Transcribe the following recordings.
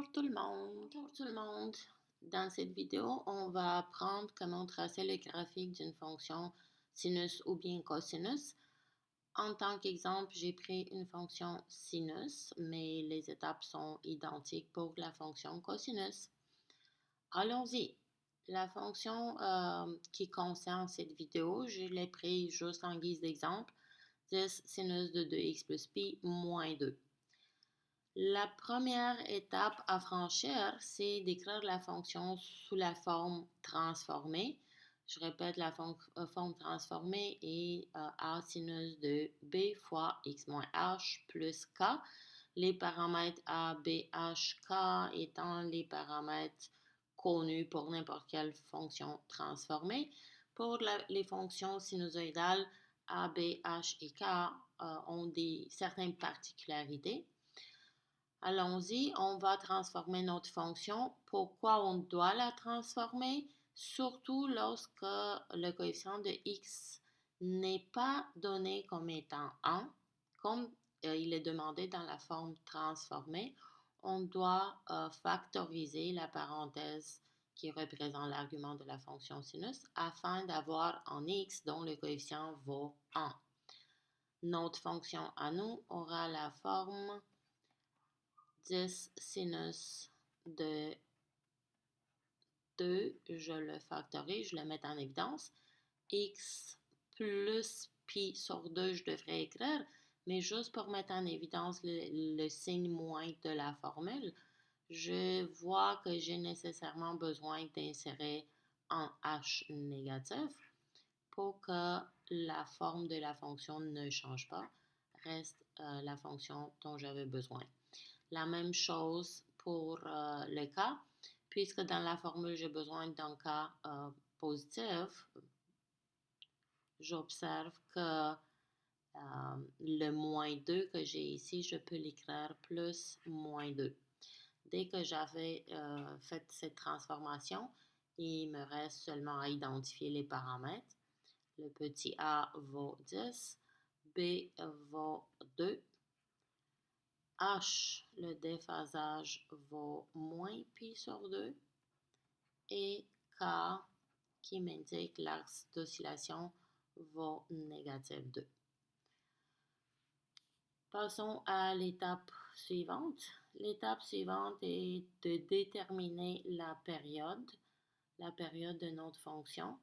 Bonjour tout le monde. Dans cette vidéo, on va apprendre comment tracer le graphique d'une fonction sinus ou bien cosinus. En tant qu'exemple, j'ai pris une fonction sinus, mais les étapes sont identiques pour la fonction cosinus. Allons-y. La fonction qui concerne cette vidéo, je l'ai prise juste en guise d'exemple, 10 sinus de 2x plus pi moins 2. La première étape à franchir, c'est d'écrire la fonction sous la forme transformée. Je répète, la forme transformée est a sinus de b fois x moins h plus k. Les paramètres a, b, h, k étant les paramètres connus pour n'importe quelle fonction transformée. Pour les fonctions sinusoïdales, a, b, h et k ont certaines particularités. Allons-y, on va transformer notre fonction. Pourquoi on doit la transformer? Surtout lorsque le coefficient de x n'est pas donné comme étant 1, comme il est demandé dans la forme transformée, on doit factoriser la parenthèse qui représente l'argument de la fonction sinus afin d'avoir un x dont le coefficient vaut 1. Notre fonction à nous aura la forme 10 sinus de 2, je le factorise, je le mets en évidence. X plus pi sur 2, je devrais écrire, mais juste pour mettre en évidence le signe moins de la formule, je vois que j'ai nécessairement besoin d'insérer un h négatif pour que la forme de la fonction ne change pas, reste la fonction dont j'avais besoin. La même chose pour le cas, puisque dans la formule, j'ai besoin d'un cas positif, j'observe que le moins 2 que j'ai ici, je peux l'écrire plus moins 2. Dès que j'avais fait cette transformation, il me reste seulement à identifier les paramètres. Le petit a vaut 10, b vaut 2, h, le déphasage vaut moins pi sur 2 et k, qui m'indique l'axe d'oscillation, vaut négatif 2. Passons à l'étape suivante. L'étape suivante est de déterminer la période de notre fonction.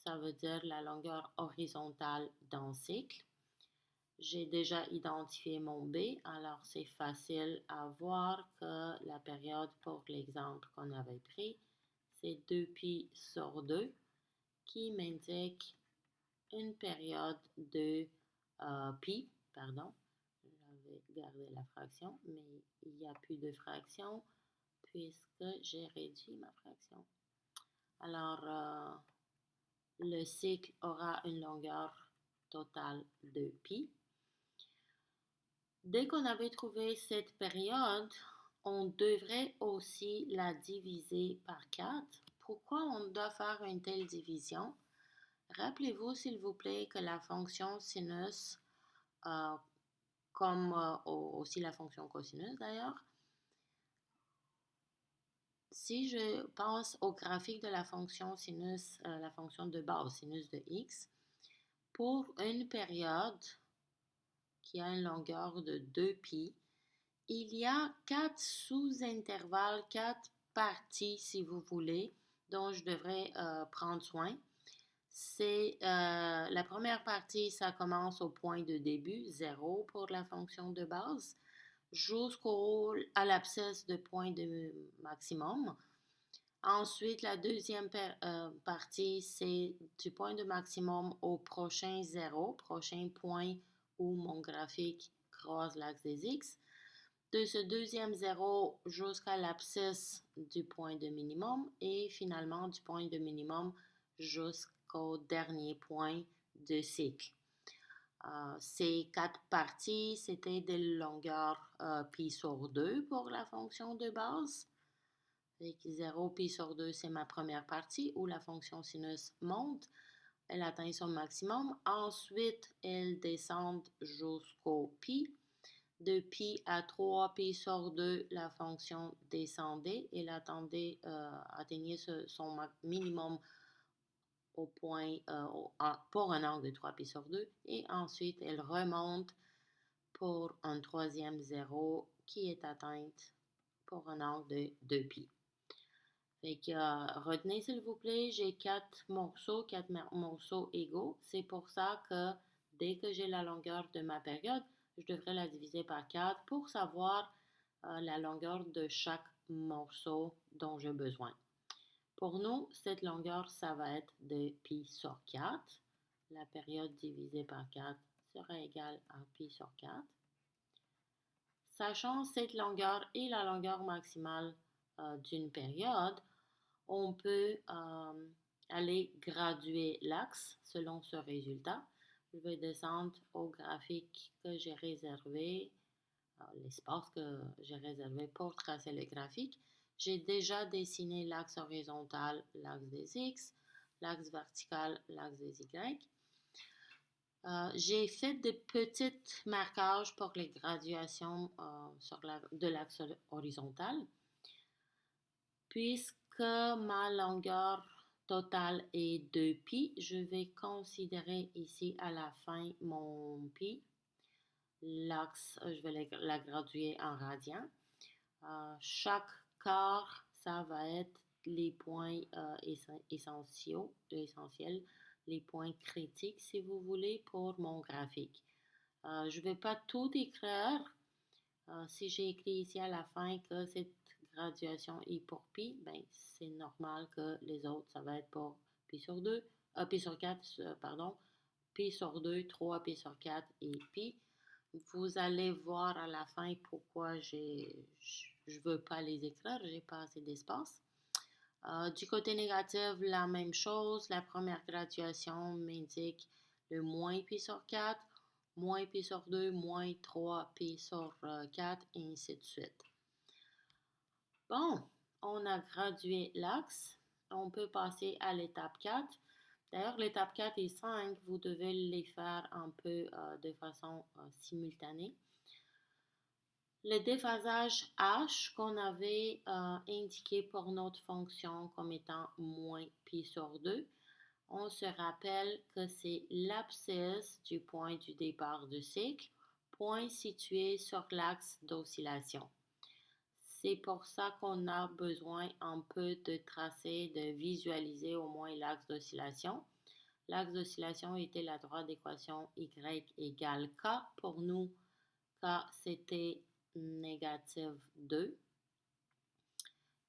Ça veut dire la longueur horizontale d'un cycle. J'ai déjà identifié mon B, alors c'est facile à voir que la période pour l'exemple qu'on avait pris, c'est 2pi sur 2, qui m'indique une période de pi, pardon, j'avais gardé la fraction, mais il n'y a plus de fraction puisque j'ai réduit ma fraction. Alors, le cycle aura une longueur totale de pi. Dès qu'on avait trouvé cette période, on devrait aussi la diviser par 4. Pourquoi on doit faire une telle division? Rappelez-vous, s'il vous plaît, que la fonction sinus, comme aussi la fonction cosinus d'ailleurs, si je pense au graphique de la fonction sinus, la fonction de base sinus de x, pour une période qui a une longueur de 2pi, il y a 4 sous-intervalles, 4 parties, si vous voulez, dont je devrais prendre soin. C'est la première partie, ça commence au point de début, 0 pour la fonction de base, jusqu'à l'abscisse de point de maximum. Ensuite, la deuxième partie, c'est du point de maximum au prochain 0, prochain point où mon graphique croise l'axe des x. De ce deuxième 0 jusqu'à l'abscisse du point de minimum et finalement du point de minimum jusqu'au dernier point de cycle. Ces 4 parties, c'était des longueurs pi sur 2 pour la fonction de base. Avec 0 pi sur 2, c'est ma première partie où la fonction sinus monte. Elle atteint son maximum. Ensuite, elle descend jusqu'au pi. de pi à 3pi sur 2, la fonction descendait et atteignait son minimum au point, pour un angle de 3pi sur 2. Et ensuite, elle remonte pour un troisième zéro qui est atteinte pour un angle de 2pi. Fait que, retenez s'il vous plaît, j'ai 4 morceaux égaux. C'est pour ça que dès que j'ai la longueur de ma période, je devrais la diviser par 4 pour savoir la longueur de chaque morceau dont j'ai besoin. Pour nous, cette longueur, ça va être de pi sur 4. La période divisée par 4 sera égale à pi sur 4. Sachant cette longueur et la longueur maximale d'une période, on peut aller graduer l'axe selon ce résultat. Je vais descendre au graphique que j'ai réservé, l'espace que j'ai réservé pour tracer le graphique. J'ai déjà dessiné l'axe horizontal, l'axe des X, l'axe vertical, l'axe des Y. J'ai fait de petits marquages pour les graduations de l'axe horizontal. Puisque ma longueur totale est 2pi, je vais considérer ici à la fin mon pi. L'axe, je vais la graduer en radians. Chaque quart, ça va être les points essentiels, les points critiques, si vous voulez, pour mon graphique. Je ne vais pas tout écrire. Si j'ai écrit ici à la fin que cette graduation est pour pi, ben c'est normal que les autres, ça va être pour pi sur 2, pi sur 4, pardon, pi sur 2, 3 pi sur 4 et pi. Vous allez voir à la fin pourquoi je ne veux pas les écrire, j'ai pas assez d'espace. Du côté négatif, la même chose. La première graduation m'indique le moins pi sur 4, moins pi sur 2, moins 3 pi sur 4, et ainsi de suite. Bon, on a gradué l'axe. On peut passer à l'étape 4. D'ailleurs, l'étape 4 et 5, vous devez les faire un peu de façon simultanée. Le déphasage H qu'on avait indiqué pour notre fonction comme étant moins pi sur 2, on se rappelle que c'est l'abscisse du point du départ du cycle, point situé sur l'axe d'oscillation. C'est pour ça qu'on a besoin un peu de tracer, de visualiser au moins l'axe d'oscillation. L'axe d'oscillation était la droite d'équation y égale k. Pour nous, k c'était négative 2.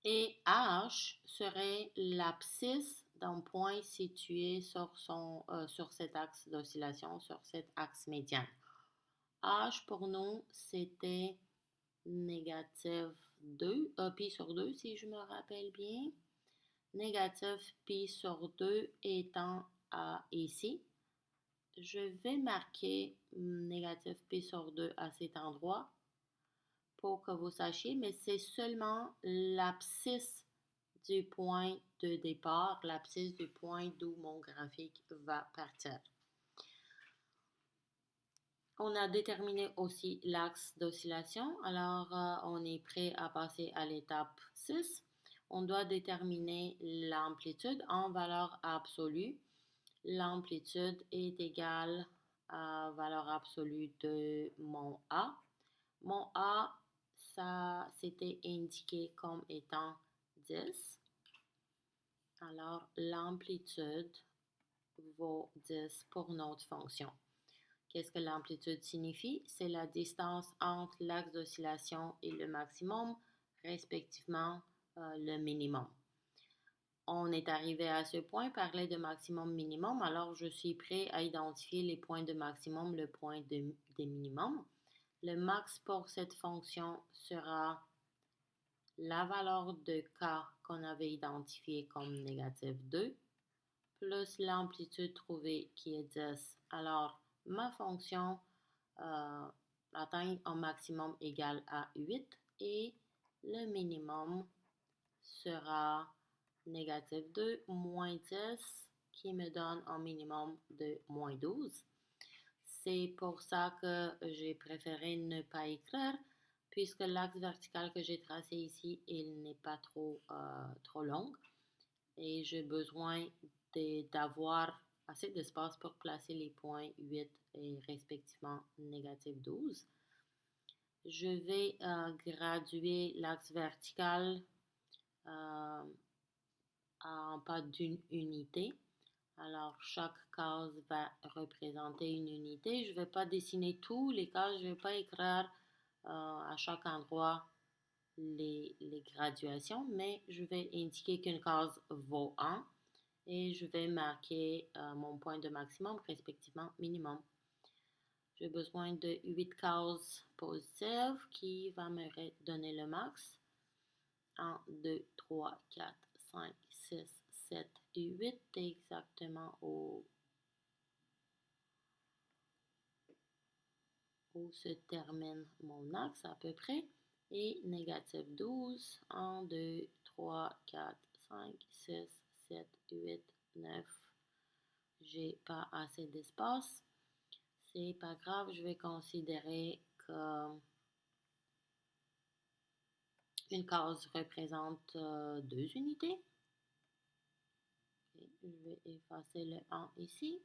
Et H serait l'abscisse d'un point situé sur cet axe d'oscillation, sur cet axe médian. H pour nous, c'était négative 2, pi sur 2 si je me rappelle bien. Négative pi sur 2 étant ici. Je vais marquer négative pi sur 2 à cet endroit pour que vous sachiez, mais c'est seulement l'abscisse du point de départ, l'abscisse du point d'où mon graphique va partir. On a déterminé aussi l'axe d'oscillation, alors on est prêt à passer à l'étape 6. On doit déterminer l'amplitude en valeur absolue. L'amplitude est égale à valeur absolue de mon A. Mon A, ça c'était indiqué comme étant 10. Alors, l'amplitude vaut 10 pour notre fonction. Qu'est-ce que l'amplitude signifie? C'est la distance entre l'axe d'oscillation et le maximum, respectivement le minimum. On est arrivé à ce point, parler de maximum-minimum, alors je suis prêt à identifier les points de maximum, le point de minimum. Le max pour cette fonction sera la valeur de k qu'on avait identifié comme négative 2, plus l'amplitude trouvée qui est 10. Alors, ma fonction atteint un maximum égal à 8 et le minimum sera négative 2 moins 10 qui me donne un minimum de moins 12. C'est pour ça que j'ai préféré ne pas écrire, puisque l'axe vertical que j'ai tracé ici, il n'est pas trop long et j'ai besoin d'avoir assez d'espace pour placer les points 8 et respectivement négatif 12. Je vais graduer l'axe vertical en pas d'une unité. Alors, chaque case va représenter une unité. Je ne vais pas dessiner tous les cases, je ne vais pas écrire à chaque endroit les graduations, mais je vais indiquer qu'une case vaut 1 et je vais marquer mon point de maximum, respectivement minimum. J'ai besoin de 8 cases positives qui va me donner le max. 1, 2, 3, 4, 5, 6, 7 et 8 exactement où se termine mon axe à peu près. Et négatif 12, 1, 2, 3, 4, 5, 6, 7, 8, 9. J'ai pas assez d'espace. C'est pas grave, je vais considérer que une case représente 2 unités. Okay, je vais effacer le 1 ici.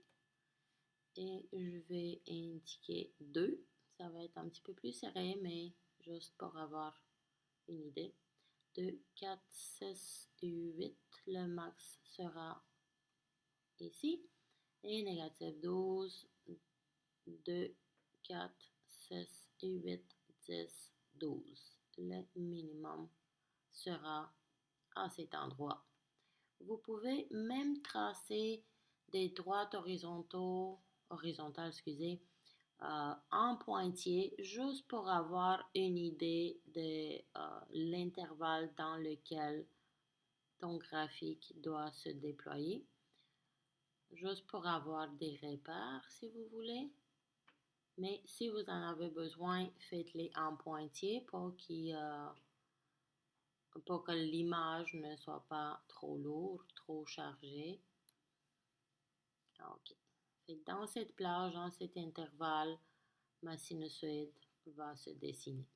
Et je vais indiquer 2. Ça va être un petit peu plus serré, mais juste pour avoir une idée. 2, 4, 6 et 8. Le max sera ici. Et négatif 12, 2, 4, 6 et 8, 10, 12. Le minimum sera à cet endroit. Vous pouvez même tracer des droites horizontales, en pointillé, juste pour avoir une idée de l'intervalle dans lequel ton graphique doit se déployer. Juste pour avoir des repères, si vous voulez. Mais si vous en avez besoin, faites-les en pointillé pour que l'image ne soit pas trop lourde, trop chargée. OK. Dans cette plage, dans cet intervalle, ma sinusoïde va se dessiner.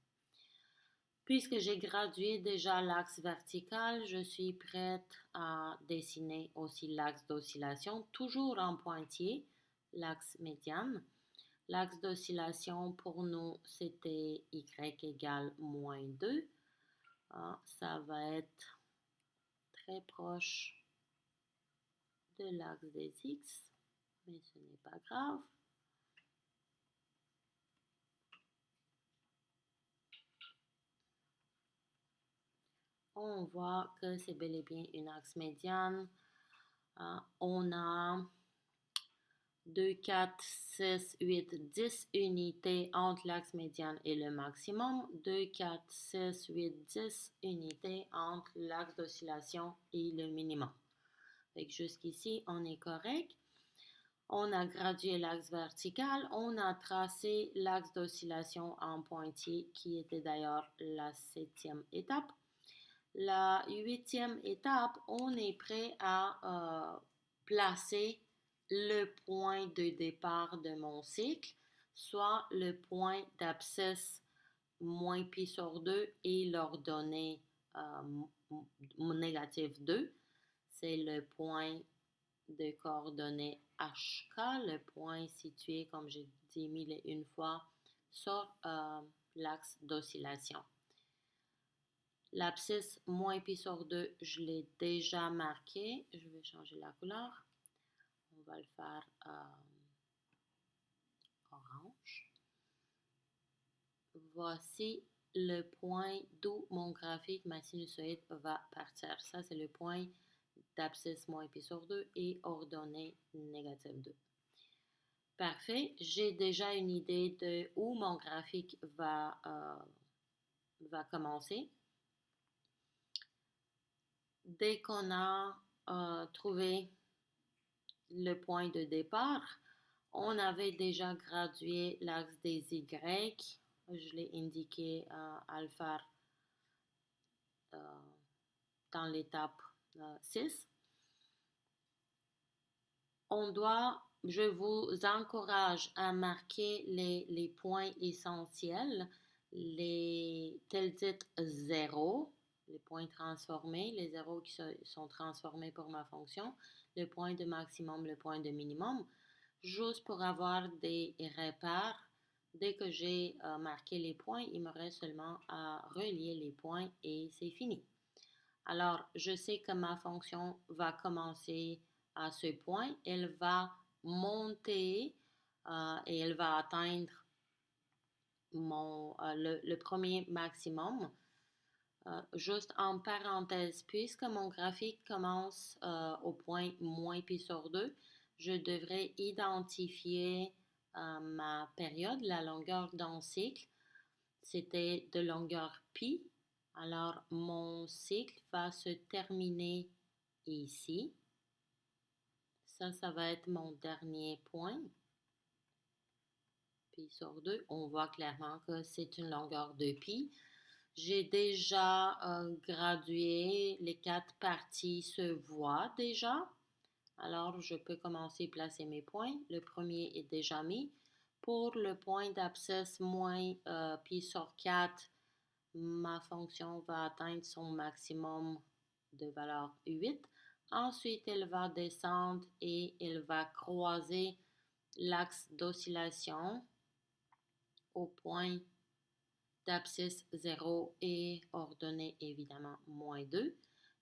Puisque j'ai gradué déjà l'axe vertical, je suis prête à dessiner aussi l'axe d'oscillation, toujours en pointillé, l'axe médiane. L'axe d'oscillation pour nous, c'était y égale moins 2. Ça va être très proche de l'axe des X, mais ce n'est pas grave. On voit que c'est bel et bien une axe médiane. On a 2, 4, 6, 8, 10 unités entre l'axe médiane et le maximum. 2, 4, 6, 8, 10 unités entre l'axe d'oscillation et le minimum. Jusqu'ici, on est correct. On a gradué l'axe vertical. On a tracé l'axe d'oscillation en pointillé qui était d'ailleurs la 7e étape. La 8e étape, on est prêt à placer le point de départ de mon cycle, soit le point d'abscisse moins pi sur 2 et l'ordonnée négatif 2. C'est le point de coordonnées HK, le point situé, comme j'ai dit mille et une fois, sur l'axe d'oscillation. L'abscisse moins pi sur 2, je l'ai déjà marqué. Je vais changer la couleur. On va le faire orange. Voici le point d'où mon graphique, ma sinusoïde va partir. Ça, c'est le point d'abscisse moins pi sur 2 et ordonnée négative 2. Parfait. J'ai déjà une idée de où mon graphique va commencer. Dès qu'on a trouvé le point de départ, on avait déjà gradué l'axe des Y. Je l'ai indiqué à le faire dans l'étape 6. On doit je vous encourage à marquer les points essentiels, tels dites zéros, les points transformés, les zéros qui sont transformés pour ma fonction, le point de maximum, le point de minimum, juste pour avoir des repères. Dès que j'ai marqué les points, il me reste seulement à relier les points et c'est fini. Alors, je sais que ma fonction va commencer à ce point, elle va monter et elle va atteindre le premier maximum. Juste en parenthèse, puisque mon graphique commence au point moins pi sur 2, je devrais identifier ma période, la longueur d'un cycle. C'était de longueur pi. Alors, mon cycle va se terminer ici. Ça va être mon dernier point. Pi sur 2, on voit clairement que c'est une longueur de pi. J'ai déjà gradué, les 4 parties se voient déjà. Alors, je peux commencer à placer mes points. Le premier est déjà mis. Pour le point d'abscisse moins pi sur 4, ma fonction va atteindre son maximum de valeur 8. Ensuite, elle va descendre et elle va croiser l'axe d'oscillation au point d'abscisse 0 et ordonnée évidemment moins 2.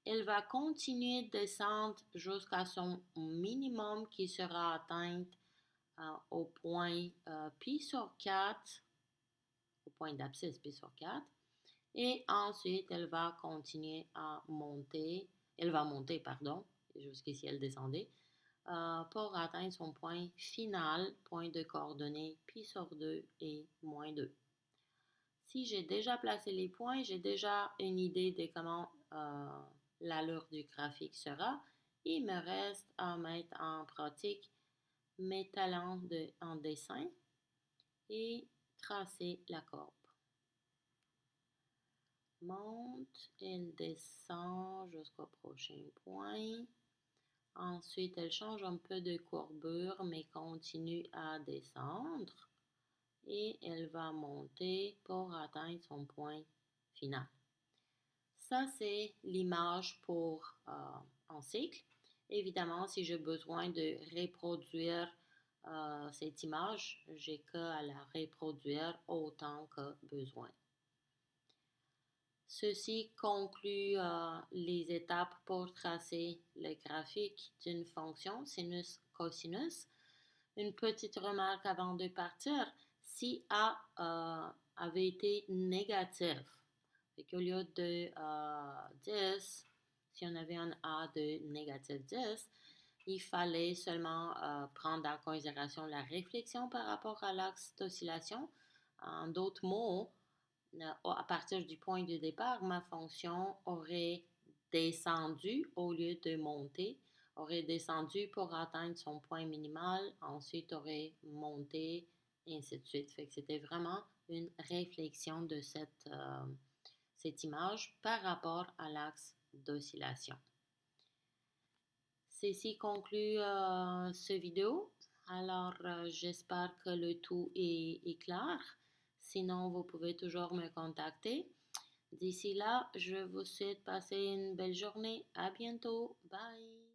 Elle va continuer de descendre jusqu'à son minimum qui sera atteint au point pi sur 4, au point d'abscisse pi sur 4. Et ensuite, elle va continuer à monter. Elle va monter, pardon, jusqu'ici elle descendait, pour atteindre son point final, point de coordonnées pi sur 2 et moins 2. Si j'ai déjà placé les points, j'ai déjà une idée de comment l'allure du graphique sera. Il me reste à mettre en pratique mes talents en dessin et tracer la courbe. Monte, elle descend jusqu'au prochain point. Ensuite, elle change un peu de courbure, mais continue à descendre. Et elle va monter pour atteindre son point final. Ça, c'est l'image pour un cycle. Évidemment, si j'ai besoin de reproduire cette image, j'ai qu'à la reproduire autant que besoin. Ceci conclut les étapes pour tracer le graphique d'une fonction sinus-cosinus. Une petite remarque avant de partir, si A avait été négatif, et qu'au lieu de 10, si on avait un A de négatif 10, il fallait seulement prendre en considération la réflexion par rapport à l'axe d'oscillation. En d'autres mots, à partir du point de départ, ma fonction aurait descendu au lieu de monter, aurait descendu pour atteindre son point minimal, ensuite aurait monté, et ainsi de suite. Fait que c'était vraiment une réflexion de cette image par rapport à l'axe d'oscillation. Ceci conclut ce vidéo. Alors, j'espère que le tout est clair. Sinon, vous pouvez toujours me contacter. D'ici là, je vous souhaite passer une belle journée. À bientôt. Bye.